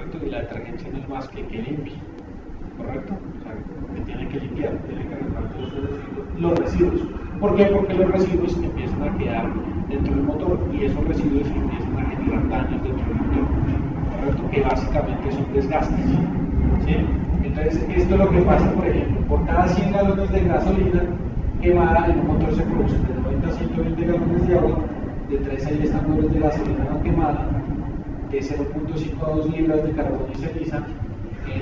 ¿correcto? Y la detergencia no es más que limpie, ¿correcto? O sea, que tiene que limpiar, tiene que arreglar todos los residuos. ¿Por qué? Porque los residuos empiezan a quedar dentro del motor y esos residuos empiezan a generar daños dentro del motor, ¿correcto? Que básicamente son desgastes, ¿sí? Entonces, esto es lo que pasa, por ejemplo, por cada 100 galones de gasolina quemada en un motor se producen de 90 a 120 galones de agua, de 3 a 10 tambores de gasolina no quemada, de 0.5 a 2 libras de carbón y ceniza,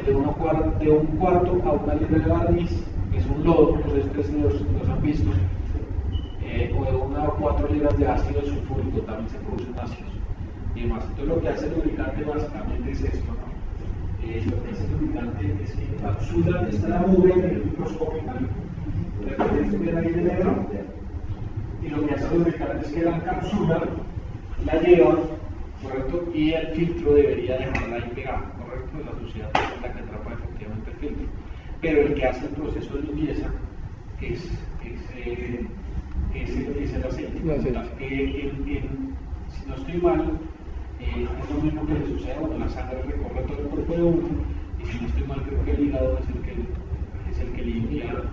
de un cuarto a una libra de barniz, que es un lodo, pues ustedes los han visto, o de 1 a 4 libras de ácido sulfúrico, también se producen ácidos y demás. Entonces lo que hace el lubricante básicamente es esto, ¿no? Lo que hace el lubricante es que encapsula esta mugre microscópica, la que ustedes ven ahí de negro, y lo que hace el lubricante es que la encapsula, la lleva, ¿correcto? Y el filtro debería dejarla ahí pegada, ¿correcto? La suciedad es la que atrapa efectivamente el filtro. Pero el que hace el proceso de limpieza es el aceite. Si no estoy mal, es lo mismo que le sucede cuando la sangre recorre todo el cuerpo de uno, y si no estoy mal, creo que el hígado es el que limpia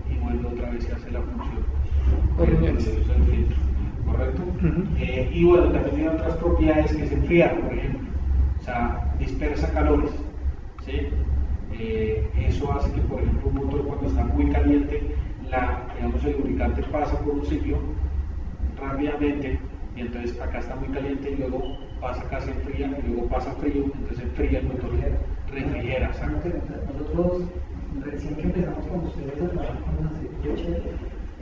y vuelve otra vez y hace la función del filtro, ¿correcto? Y bueno, también tiene otras propiedades que es enfriar, por ejemplo, o sea, dispersa calores, ¿sí? Eso hace que, por ejemplo, un motor cuando está muy caliente, digamos, el lubricante pasa por un ciclo rápidamente, y entonces acá está muy caliente y luego pasa acá, se enfría y luego pasa frío, entonces enfría el motor, refrigera. Nosotros recién que empezamos con ustedes a trabajar con las aceite,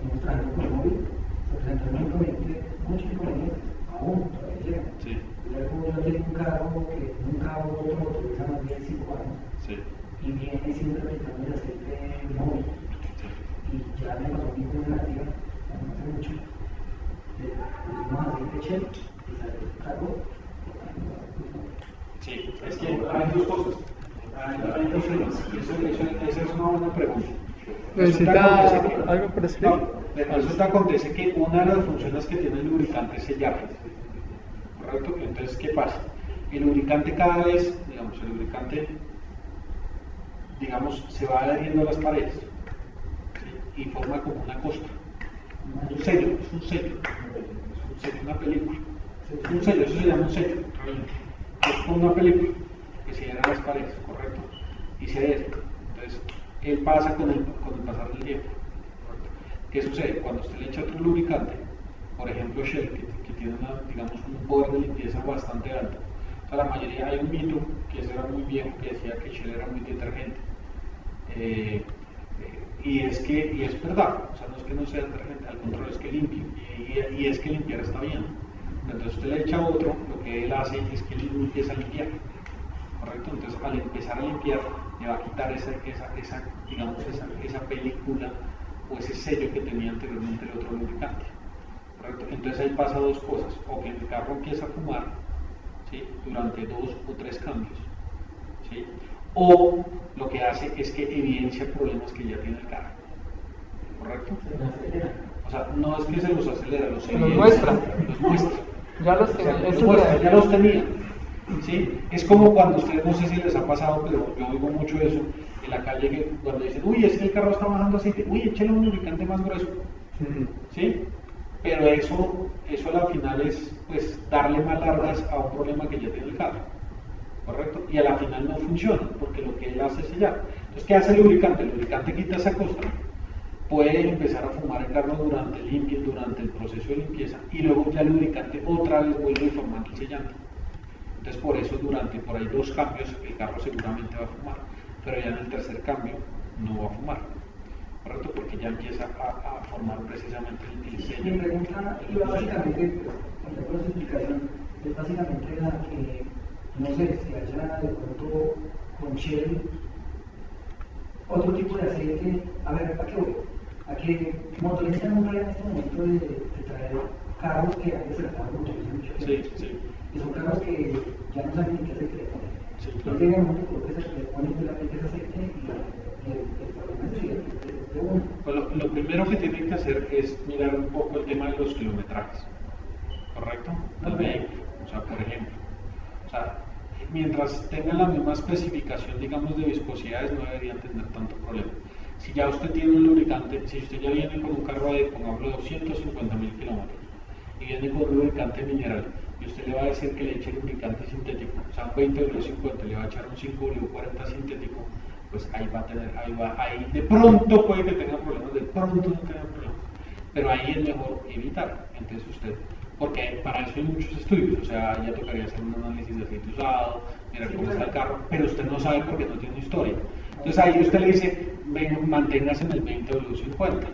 hemos trabajado con el móvil, se presentaron muchos inconvenientes, aún todavía llegan. Sí. Luego yo tengo un carro que nunca otro motoriza más bien 5 años. Sí. Y viene siempre aplicando el aceite móvil. Sí. Y ya me pasó mi negativa, no hace mucho. Pusimos aceite Shell y salió el cargo. Sí, es que hay dos cosas. Hay dos temas. Esa es una buena pregunta. ¿Necesita algo por escribir? No, resulta acontece que una de las funciones que tiene el lubricante es sellar. ¿Correcto? Entonces, ¿qué pasa? El lubricante cada vez, digamos, se va adheriendo a las paredes, ¿sí? Y forma como una costra. Un sello, una película. Es un sello, eso se llama un sello. Es como una película que se adhiere a las paredes, ¿correcto? Y se adhiere. Entonces, ¿qué pasa con el pasar del tiempo? ¿Correcto? ¿Qué sucede? Cuando usted le echa otro lubricante, por ejemplo Shell, que tiene un poder de limpieza bastante alto. O sea, la mayoría, hay un mito, que ese era muy viejo, que decía que Shell era muy detergente. Y es verdad, o sea, no es que no sea detergente, al contrario, es que limpia, y es que limpiar está bien. Entonces usted le echa otro, lo que él hace es que él empieza a limpiar, ¿correcto? Entonces al empezar a limpiar, le va a quitar esa película o ese sello que tenía anteriormente el otro lubricante. ¿Correcto? Entonces ahí pasa dos cosas, o que el carro empieza a fumar, ¿sí? Durante 2 o 3 cambios, ¿sí? O lo que hace es que evidencia problemas que ya tiene el carro, ¿correcto? O sea, no es que se los acelera, los muestra. Ya los tenía, ¿sí? Es como cuando ustedes, no sé si les ha pasado, pero yo oigo mucho eso en la calle, que cuando dicen, uy, es que el carro está bajando aceite, uy, échale un lubricante más grueso, ¿sí? Pero eso a la final es, pues, darle más largas a un problema que ya tiene el carro, ¿correcto? Y a la final no funciona, porque lo que él hace es sellar. Entonces, ¿qué hace el lubricante? El lubricante quita esa costra, puede empezar a fumar el carro durante el proceso de limpieza, y luego ya el lubricante otra vez vuelve formando el sellante. Entonces, por eso por ahí 2 cambios el carro seguramente va a fumar, pero ya en el tercer cambio no va a fumar, ¿correcto? Porque ya empieza a formar precisamente el sello. Mi pregunta, y básicamente, con la explicación, es básicamente la que, no sé, si haya de pronto con Shell otro tipo de aceite. A ver, ¿a qué voy? A que motoristas no en este momento de traer carros que antes se estaban motorizando mucho tiempo. Sí. Y son carros que ya no saben ni qué aceite le ponen. Sí, claro. Llega un momento que le ponen ese aceite y el problema es de uno. Pues lo primero que tienen que hacer es mirar un poco el tema de los kilometrajes, ¿correcto? Del vehículo. O sea, por ejemplo, mientras tengan la misma especificación, digamos, de viscosidades, no deberían tener tanto problema. Si ya usted tiene un lubricante, si usted ya viene con un carro de, pongámoslo, 250.000 kilómetros, y viene con un lubricante mineral, y usted le va a decir que le eche lubricante sintético, o sea, un 20W50, le va a echar un 5W40 sintético, pues ahí va a tener, ahí de pronto puede que tenga problemas, de pronto no tenga problemas, pero ahí es mejor evitar. Entonces usted, porque para eso hay muchos estudios, o sea, ya tocaría hacer un análisis de aceite usado, mirar cómo está el carro, pero usted no sabe porque no tiene historia. Entonces ahí usted le dice, venga, manténgase en el 20W50,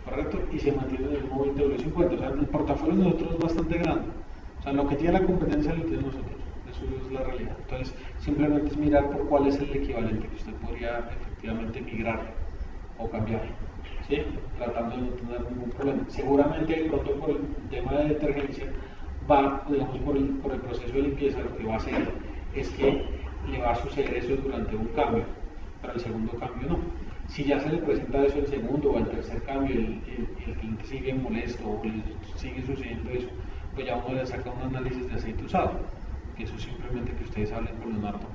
¿correcto? Y se mantiene en el mismo 20W50, o sea, el portafolio de nosotros es bastante grande, o sea, lo que tiene la competencia lo tiene nosotros. Eso es la realidad. Entonces, simplemente es mirar por cuál es el equivalente que usted podría efectivamente migrar o cambiar, ¿sí? Tratando de no tener ningún problema. Seguramente, de pronto, por el tema de detergencia, va, digamos, por el proceso de limpieza, lo que va a hacer es que le va a suceder eso durante un cambio, pero el segundo cambio no. Si ya se le presenta eso el segundo o el tercer cambio, el cliente sigue molesto o le sigue sucediendo eso, pues ya uno le saca un análisis de aceite usado, que eso es simplemente que ustedes hablen con Leonardo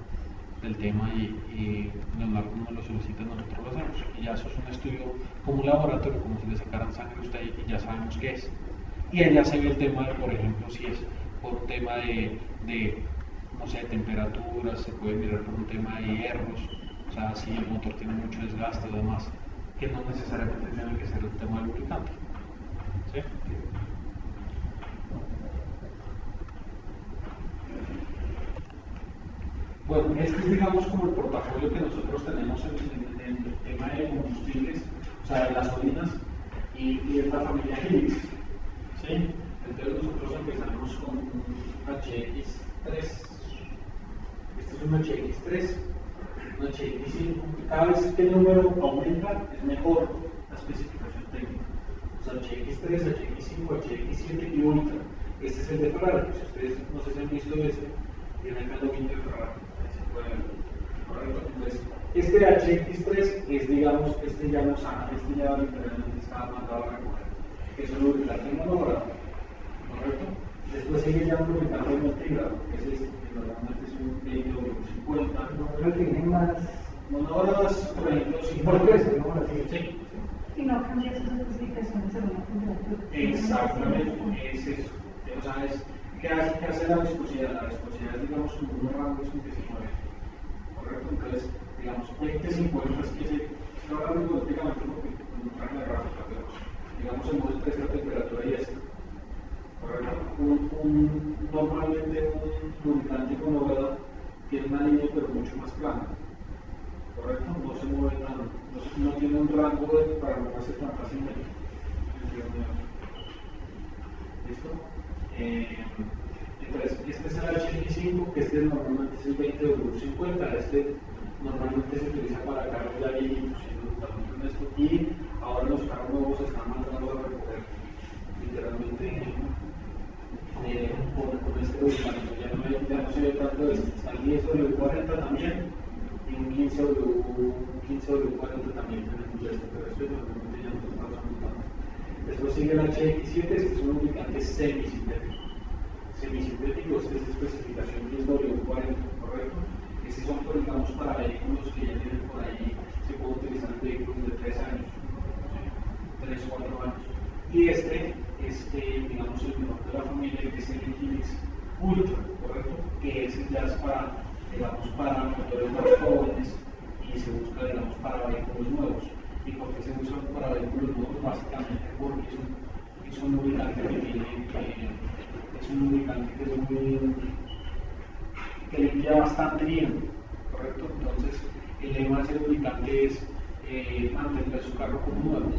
del tema y Leonardo nos lo solicita, nosotros lo hacemos. Y ya eso es un estudio como un laboratorio, como si le sacaran sangre a usted y ya sabemos qué es. Y allá se ve el tema de, por ejemplo, si es por un tema de no sé, temperaturas, se puede mirar por un tema de hierros, o sea, si el motor tiene mucho desgaste o demás, que no necesariamente tiene que ser el tema del lubricante. ¿Sí? Bueno, este es, digamos, como el portafolio que nosotros tenemos en el tema de combustibles, o sea, de gasolinas, y es la familia Helix. ¿Sí? Entonces nosotros empezamos con un HX3. Este es un HX3, un HX5. Cada vez que el número aumenta, es mejor la especificación técnica. O sea, HX3, HX5, HX7 y Ultra. Este es el de Ferrari. Si ustedes no sé si han visto este, tiene acá el logo de Ferrari. Entonces, este HX3 es, digamos, este ya no sana, este ya literalmente está mandado a recoger. Es un lubricante monogrado, ¿correcto? Después sigue ya un lubricante multigrado, que es este, que normalmente es un 20W50. Creo que tiene más Monogradas, por ejemplo, 50. por peso, ¿no? Sí. Y no cambia sus especificaciones según la temperatura. Exactamente, es eso. O sea, ¿qué hace la viscosidad? La viscosidad es, digamos, como un rango en que se mueve. ¿Correcto? Entonces, digamos, 20-50 es que se está hablando hipotéticamente porque no traje la gráfica, pero digamos, el modelo es la temperatura y esto. ¿Correcto? Normalmente un lubricante con novedad tiene una línea, pero mucho más plana. ¿Correcto? No se mueve tanto, no tiene un rango para moverse tan fácilmente. ¿Listo? Entonces, este es el HX5, que este normalmente es el 20W50, este normalmente se utiliza para carros ya viejitos, y ahora los carros nuevos se están mandando a recoger literalmente con este lubricante. Ya no se ve tanto este, está el 10W40 también, y un 15W40 también tenemos este, pero este normalmente ya no se está usando tanto. Después sigue el HX7, este es un lubricante semisintético. Semisintético, esta es especificación 10W40, ¿correcto? Estos son, digamos, para vehículos que ya tienen por ahí, se puede utilizar en vehículos de 3 años, 3 o 4 años. Y este es, digamos, el menor de la familia, que es el Helix Ultra, ¿correcto? Que ese ya es para, digamos, para motores más jóvenes y se busca, digamos, para vehículos nuevos. ¿Y por qué se usa para vehículos nuevos? Básicamente porque es un lubricante que tiene, es un lubricante que es muy, que limpia bastante bien, ¿correcto? Entonces, el lema de ese lubricante es mantener su carro como nuevo.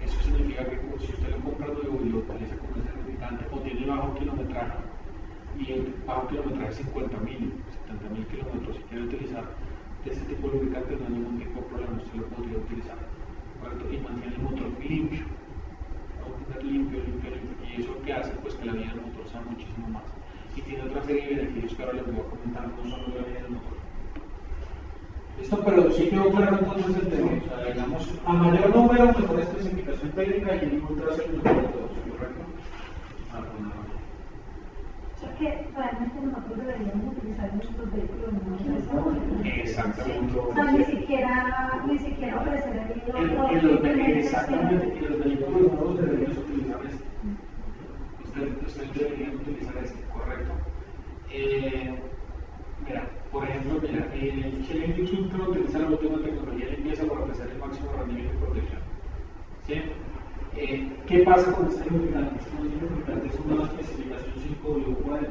Eso significa que si usted lo compra nuevo y lo utiliza como ese lubricante o tiene bajo kilometraje, y el bajo kilometraje es 50.000, 70.000 kilómetros, si quiere utilizar este tipo de lubricante, no hay ningún tipo de problema, usted lo podría utilizar, ¿correcto? Y mantiene el motor limpio, limpio, y eso que hace pues que la vida del motor sea muchísimo más. Y tiene otra serie de beneficios que ahora les voy a comentar, no solo la vida del motor. ¿Listo? Pero sí quedó claro entonces el tema. O sea, digamos, a mayor número, mejor especificación técnica y el ultra es el mejor de todos, ¿correcto? que realmente nosotros deberíamos utilizar en nuestros vehículos no. Exactamente. O sea, ni siquiera ofrecer Exactamente, y los vehículos nuevos deberíamos utilizar este. Ustedes deberían utilizar este, correcto. Mira, por ejemplo, el Chevy Ultra utiliza la última tecnología de limpieza para ofrecer el máximo rendimiento y protección. ¿Sí? ¿Qué pasa con este lubricante? Este lubricante es una especificación 5W40.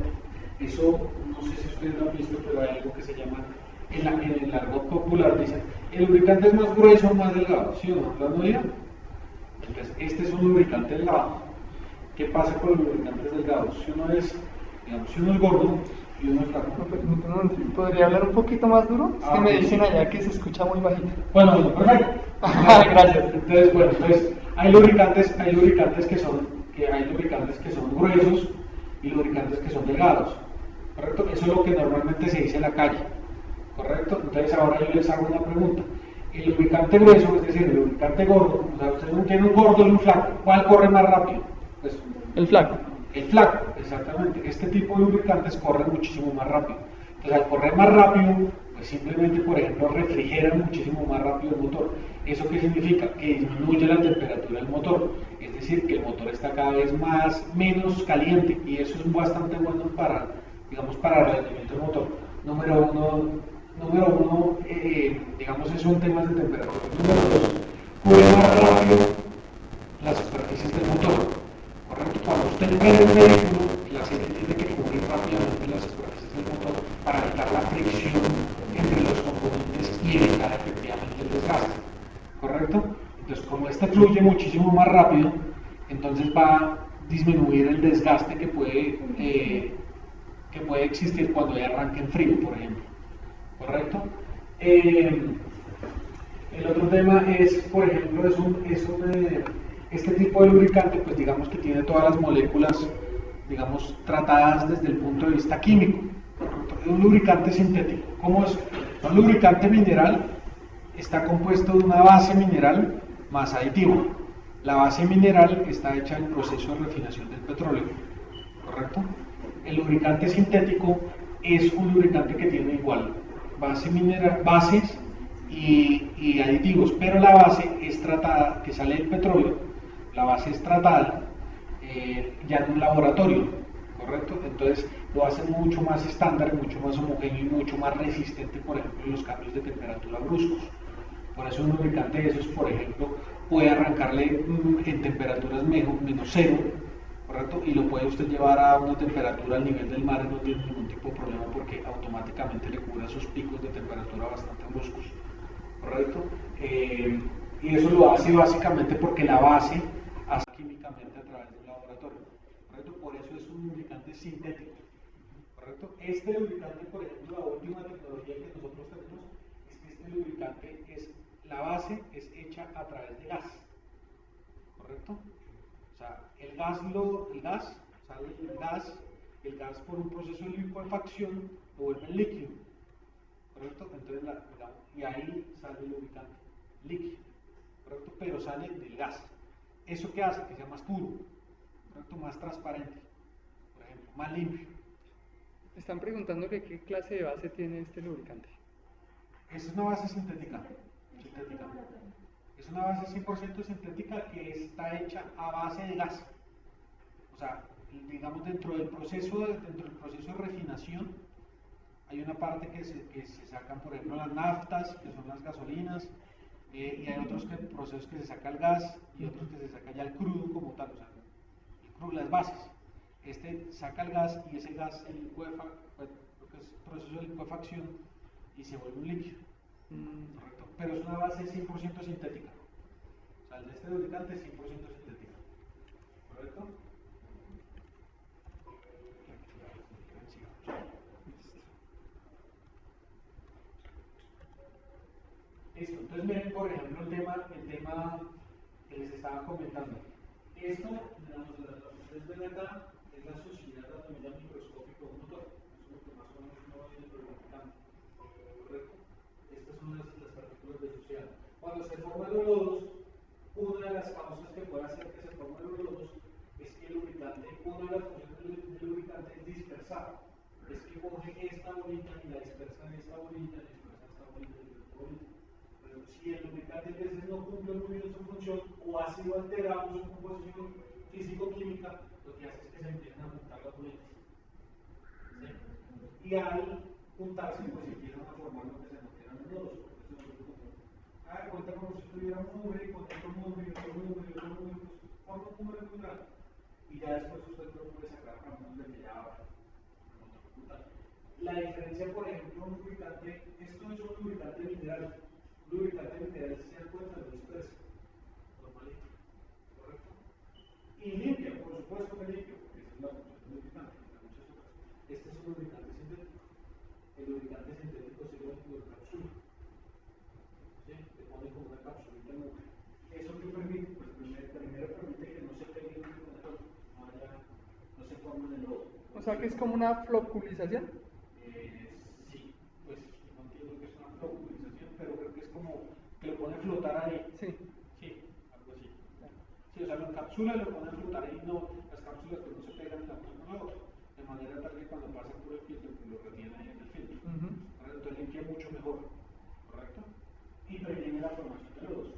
Eso, no sé si ustedes lo han visto, pero hay algo que se llama, en el argot popular, dicen, el lubricante es más grueso o más delgado, ¿sí o no? ¿Lo han oído? Entonces, este es un lubricante delgado. ¿Qué pasa con los lubricantes delgados? Si uno es gordo y uno es flaco. ¿Podría hablar un poquito más duro? Es que me dicen allá que se escucha muy bajito. Bueno, perfecto. Gracias. Entonces, hay lubricantes que son gruesos y lubricantes que son delgados. ¿Correcto? Eso es lo que normalmente se dice en la calle. ¿Correcto? Entonces ahora yo les hago una pregunta. El lubricante grueso, es decir, el lubricante gordo, o sea, ustedes tienen un gordo y un flaco, ¿cuál corre más rápido? Pues, el flaco. El flaco, exactamente. Este tipo de lubricantes corren muchísimo más rápido. Entonces, al correr más rápido, pues simplemente, por ejemplo, refrigeran muchísimo más rápido el motor. ¿Eso qué significa? Que disminuye la temperatura del motor. Es decir, que el motor está cada vez menos caliente, y eso es bastante bueno para el rendimiento del motor. Número uno, digamos, eso en temas de temperatura. Número dos, cubre más rápido las superficies del motor. Correcto, cuando usted prende un vehículo, la serie tiene que cubrir rápidamente las superficies del motor para evitar la fricción entre los componentes y evitar efectivamente el desgaste. ¿Correcto? Entonces, como este fluye muchísimo más rápido, entonces va a disminuir el desgaste que puede existir cuando hay arranque en frío, por ejemplo. ¿Correcto? El otro tema es, por ejemplo, este tipo de lubricante, pues digamos que tiene todas las moléculas, digamos, tratadas desde el punto de vista químico. Es un lubricante sintético. ¿Cómo es? Un lubricante mineral está compuesto de una base mineral más aditivo. La base mineral está hecha en el proceso de refinación del petróleo. ¿Correcto? El lubricante sintético es un lubricante que tiene igual bases y aditivos, pero la base es tratada, que sale del petróleo, la base es tratada ya en un laboratorio, ¿correcto? Entonces lo hace mucho más estándar, mucho más homogéneo y mucho más resistente, por ejemplo, a los cambios de temperatura bruscos. Por eso un lubricante de esos, por ejemplo, puede arrancarle en temperaturas menos cero, ¿correcto? Y lo puede usted llevar a una temperatura al nivel del mar y no tiene ningún tipo de problema porque automáticamente le cubre esos picos de temperatura bastante bruscos, ¿correcto? Y eso lo hace básicamente porque la base hace químicamente a través de un laboratorio, ¿correcto? Por eso es un lubricante sintético, ¿correcto? Este lubricante, por ejemplo, la última tecnología que nosotros tenemos es que este lubricante la base es hecha a través de gas, ¿correcto? O sea, el gas por un proceso de licuefacción lo vuelve líquido, ¿correcto? Entonces, y ahí sale el lubricante líquido, ¿correcto? Pero sale del gas. ¿Eso qué hace? Que sea más puro, ¿correcto? Más transparente, por ejemplo, más limpio. Están preguntando que qué clase de base tiene este lubricante. Es una base sintética. Es una base 100% sintética que está hecha a base de gas. O sea, digamos, dentro del proceso de refinación hay una parte que se sacan, por ejemplo, las naftas, que son las gasolinas, y hay otros procesos que se saca el gas y otros que se saca ya el crudo como tal, o sea, el crudo, las bases. Este saca el gas y ese gas se licuefa, lo que es proceso de licuefacción, y se vuelve un líquido. Correcto. Pero es una base 100% sintética. O sea, el de este lubricante es 100% sintético. ¿Correcto? Listo. Entonces miren, por ejemplo, el tema que les estaba comentando. Esto, digamos, lo que ustedes ven acá es la suciedad a nivel microscópico de un motor. Eso es lo que más o menos uno ve en el lubricante. ¿Correcto? Estas son las partículas de suciedad. Cuando se forman los lodos, una de las causas que puede hacer que se formen los lodos es que el lubricante, una de las funciones del lubricante es dispersar. esta orilla, listo, esta orilla, esta orilla. Pero si el lubricante a veces no cumple muy bien su función o ha sido alterado en su composición físico-química, lo que hace es que se empiezan a juntar los bolitas. ¿Sí? Y al juntarse, pues empiezan a formar lo que se denominan nodos. Ah, cuenta como si tuviera un mugre, con otro mugre, otro mugre, otro mugre, pues forma un mugre muy grande. Y ya después usted lo puede sacar para un mugre que ya va. La diferencia, por ejemplo, un lubricante, esto es un lubricante mineral. Un lubricante mineral se encuentra en disperso, normalito, ¿correcto? Y limpia, por supuesto que limpia, porque esa es la función del lubricante, entre muchas otras. Este es un lubricante sintético. El lubricante sintético se lo encapsula. ¿Sí? Le pone como una capsulita en mugre. ¿Eso qué permite? Pues primero permite que no se pegue uno con el otro, no se forme en el lodo. O sea que es como una floculización. Sí, pues no entiendo que es una floculización, pero creo que es como que lo pone a flotar ahí. Sí. Sí, algo así. Sí, o sea, lo encapsula y lo pone a flotar ahí, no, las cápsulas que no se pegan la una con la otra, de manera tal que cuando pasa por el filtro, pues lo retiene ahí en el filtro. Entonces limpia mucho mejor, ¿correcto? Y previene la formación de lodos,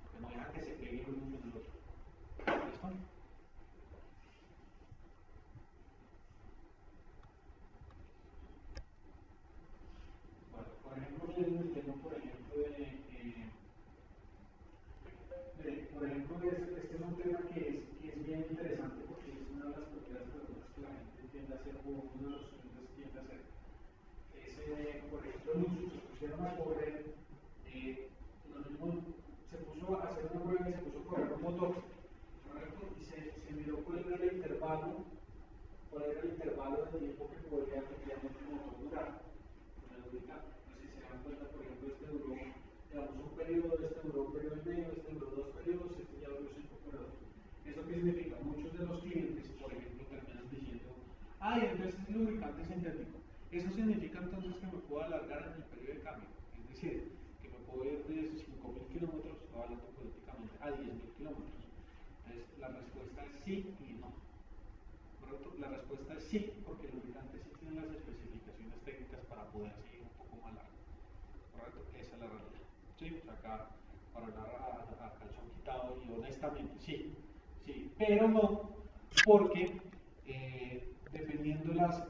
porque no deja que se pegue el uno con el otro. ¿Listo? Bueno, por ejemplo, miren el tema, por ejemplo, este es un tema que es bien interesante porque es una de las primeras preguntas que la gente tiende a hacer o uno de los estudiantes tiende a hacer. Por ejemplo, muchos se pusieron a correr, se puso a hacer una prueba y se puso a correr un motor, ¿correcto? Y se miró cuál era el intervalo de tiempo que podría efectivamente el motor durar con el lubricante. Entonces, si se dan cuenta, por ejemplo, este duró, digamos, un periodo, este duró un periodo y medio, este duró 2 periodos, este ya duró 5 periodos. ¿Eso qué significa? Muchos de los clientes, por ejemplo, terminan diciendo, ay, entonces es lubricante sintético. Eso significa entonces que me puedo alargar en el periodo de cambio, es decir, que me puedo ir de 5.000 kilómetros, hablando políticamente, a 10.000 kilómetros. Entonces, la respuesta es sí y no. ¿Correcto? La respuesta es sí, porque el lubricante sí tiene las especificaciones técnicas para poder seguir un poco más largo. ¿Correcto? Esa es la realidad. Sí, o sea, acá, para hablar a calzón quitado y honestamente, sí, pero no, porque dependiendo las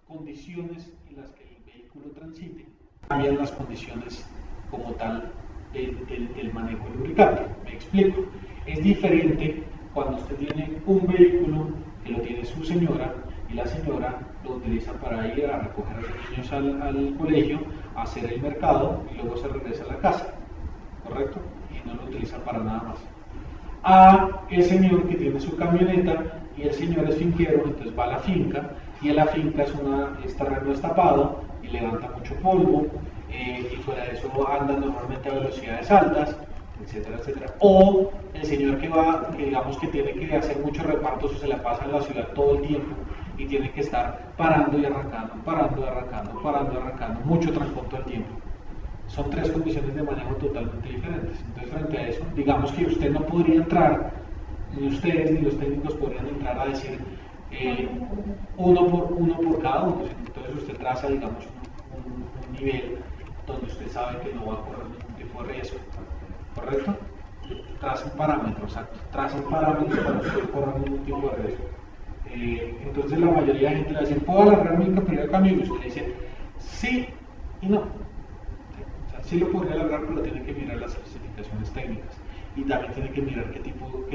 condiciones en las que el vehículo transite, cambian las condiciones como tal del manejo del lubricante. Me explico. Es diferente cuando usted tiene un vehículo que lo tiene su señora y la señora lo utiliza para ir a recoger a los niños al colegio, a hacer el mercado y luego se regresa a la casa, ¿correcto? Y no lo utiliza para nada más. A el señor que tiene su camioneta y el señor es finquero, entonces va a la finca y en la finca es terreno destapado y levanta mucho polvo y fuera de eso anda normalmente a velocidades altas, etcétera, etcétera. O el señor que digamos que tiene que hacer muchos repartos o se la pasa en la ciudad todo el tiempo y tiene que estar parando y arrancando, mucho transporte al tiempo. Son tres condiciones de manejo totalmente diferentes. Entonces, frente a eso, digamos que usted no podría entrar, ni ustedes ni los técnicos podrían entrar a decir uno por cada uno. Entonces, usted traza, digamos, un nivel donde usted sabe que no va a correr ningún tipo de riesgo. ¿Correcto? Traza un parámetro, exacto. Traza un parámetro para que no corra ningún tipo de riesgo. Entonces, la mayoría de gente le dice: ¿puedo alargar mi periodo de cambio? Y usted le dice: sí y no. Sí lo podría alargar, pero tiene que mirar las especificaciones técnicas y también tiene que mirar qué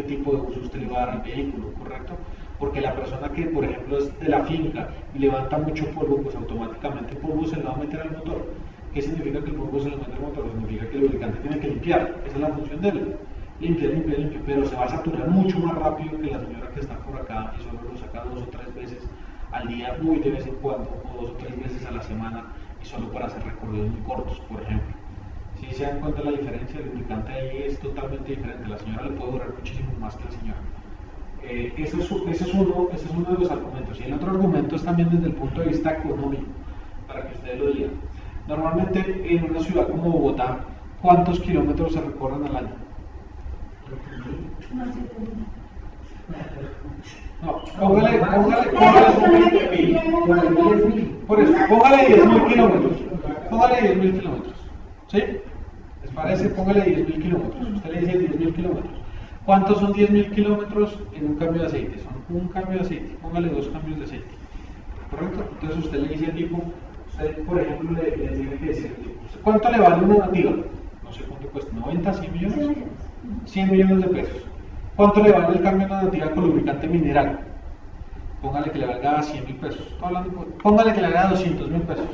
tipo de uso usted le va a dar al vehículo, ¿correcto? Porque la persona que, por ejemplo, es de la finca y levanta mucho polvo, pues automáticamente el polvo se le va a meter al motor. ¿Qué significa que el polvo se le mete al motor? Significa que el lubricante tiene que limpiar, esa es la función de él. Limpia, pero se va a saturar mucho más rápido que la señora que está por acá y solo lo saca 2 o 3 veces al día, muy de vez en cuando, o 2 o 3 veces a la semana, y solo para hacer recorridos muy cortos, por ejemplo. Si se dan cuenta la diferencia, el lubricante ahí es totalmente diferente. La señora le puede durar muchísimo más que la señora. Ese es uno de los argumentos. Y el otro argumento es también desde el punto de vista económico, para que ustedes lo digan. Normalmente en una ciudad como Bogotá, ¿cuántos kilómetros se recorren al año? No, póngale 10.000. Por eso, póngale 10.000 kilómetros. póngale 10.000 kilómetros, ¿sí? ¿Les parece? Póngale 10.000 kilómetros. Usted le dice 10.000 kilómetros. ¿Cuántos son 10.000 kilómetros en un cambio de aceite? Son un cambio de aceite. Póngale 2 cambios de aceite. ¿Correcto? Entonces usted le dice al tipo, usted por ejemplo le tiene que decir, ¿cuánto le vale una nativa? No sé cuánto cuesta, 90, 100 millones. 100 millones de pesos. ¿Cuánto le vale el cambio de una nativa con lubricante mineral? Póngale que le valga 100.000 pesos. Póngale que le valga 200.000 pesos.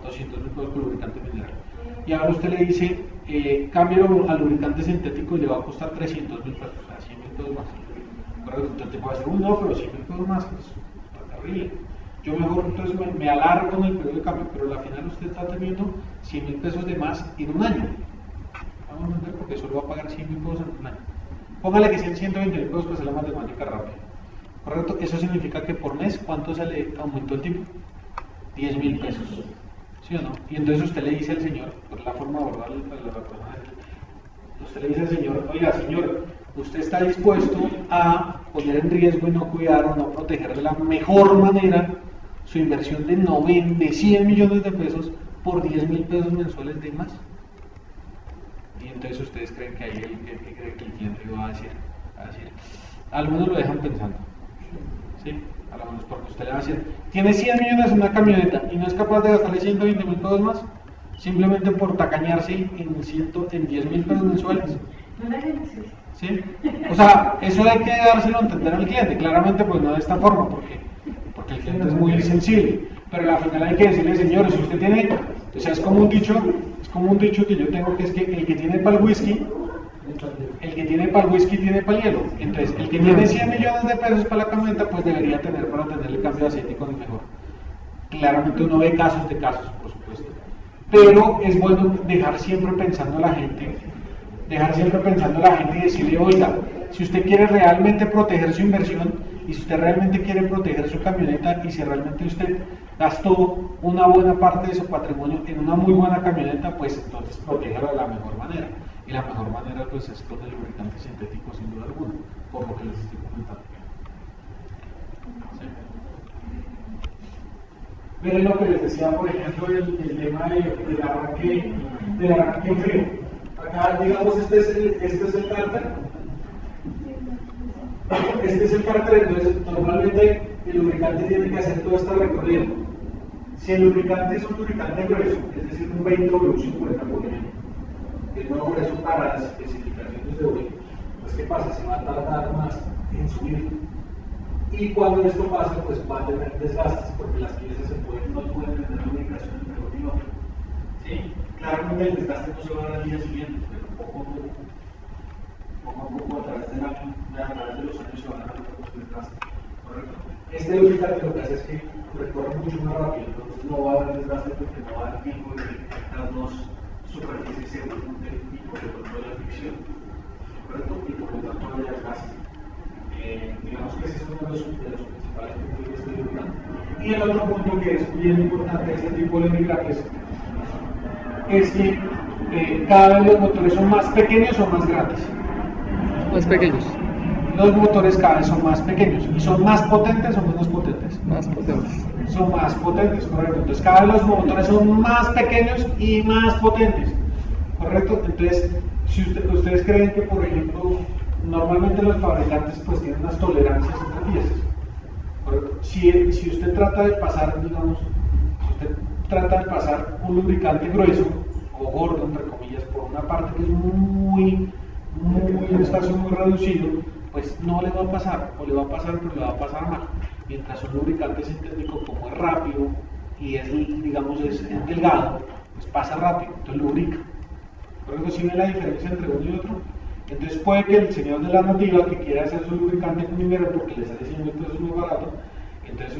200.000 pesos con lubricante mineral. Y ahora usted le dice, cámbialo al lubricante sintético y le va a costar 300.000 pesos, o sea, 100.000 pesos más. Pero entonces te puede hacer, no, pero 100.000 pesos más, pues, está terrible. Yo mejor entonces me alargo en el periodo de cambio, pero al final usted está teniendo 100.000 pesos de más en un año. Vamos a entender porque solo va a pagar 100.000 pesos en un año. Póngale que sean 120.000 pesos, pues es la matemática rápida. ¿Correcto? Eso significa que por mes, ¿cuánto se le aumentó el tipo? 10.000 pesos. ¿Sí o no? Y entonces usted le dice al señor, por la forma de abordar a la persona, usted le dice al señor, oiga señor, usted está dispuesto a poner en riesgo y no cuidar o no proteger de la mejor manera su inversión de 100 millones de pesos por 10.000 pesos mensuales de más. Y entonces ustedes creen que ahí cree que el cliente va a decir, algunos lo dejan pensando, ¿sí? Algunos porque usted le va a decir, tiene 100 millones en una camioneta y no es capaz de gastarle 120.000 pesos más, simplemente por tacañarse en 10.000 pesos mensuales. No la necesito. ¿Sí? O sea, eso hay que dárselo a entender al cliente, claramente pues no de esta forma, porque el cliente es muy sensible, pero al final hay que decirle, señores, si usted tiene, o sea, es como un dicho que yo tengo, que es que el que tiene para el whisky tiene para el hielo. Entonces, el que tiene 100 millones de pesos para la camioneta, pues debería tener para tener el cambio de aceite con el mejor. Claramente uno ve casos de casos, por supuesto, pero es bueno dejar siempre pensando a la gente y decirle, oiga, si usted quiere realmente proteger su inversión y si usted realmente quiere proteger su camioneta y si realmente usted gastó una buena parte de su patrimonio en una muy buena camioneta, pues entonces protéjalo de la mejor manera. Y la mejor manera pues es con el lubricante sintético sin duda alguna, por lo que les estoy comentando. ¿Sí? Miren lo que les decía, por ejemplo, el tema del arranque en frío. Acá, digamos, este es el cárter. Este es el cárter, entonces normalmente el lubricante tiene que hacer todo este recorrido. Si el lubricante es un lubricante grueso, es decir, un 20W50 por ejemplo, el nuevo grueso para las especificaciones de hoy, pues ¿qué pasa? Se va a tardar más en subir. Y cuando esto pasa, pues va a tener desgastes porque las piezas no pueden tener lubricación entre uno y otro. ¿Sí? Claramente el desgaste no se va a dar al día siguiente, pero poco a poco a través de los años se van a dar los desgastes. ¿Correcto? Este lubricante lo que hace es que recorre mucho más rápido, entonces no va a haber desgaste porque no va a dar tiempo de que las dos superficies se junten y por lo tanto la fricción. ¿Correcto? Y por lo tanto no haya desgaste. Digamos que ese es uno de los principales puntos de este lubricante. Y el otro punto que es bien importante de este tipo de lubricantes es que cada vez los motores son más pequeños o más grandes. Más pequeños. Los motores cada vez son más pequeños y son más potentes o menos potentes. Más potentes. Son más potentes, correcto. Entonces cada vez los motores son más pequeños y más potentes, correcto. Entonces, si ustedes creen que, por ejemplo, normalmente los fabricantes pues tienen unas tolerancias entre piezas, correcto. Si usted trata de pasar, digamos, un lubricante grueso o gordo, entre comillas, por una parte que es un espacio muy reducido, pues no le va a pasar, o le va a pasar, pero le va a pasar mal. Mientras un lubricante sintético, como es rápido y es, digamos, es delgado, pues pasa rápido, entonces lubrica. Por eso si ve la diferencia entre uno y otro. Entonces puede que el señor de la nativa que quiera hacer su lubricante con minero porque le sale 100 pesos muy barato, entonces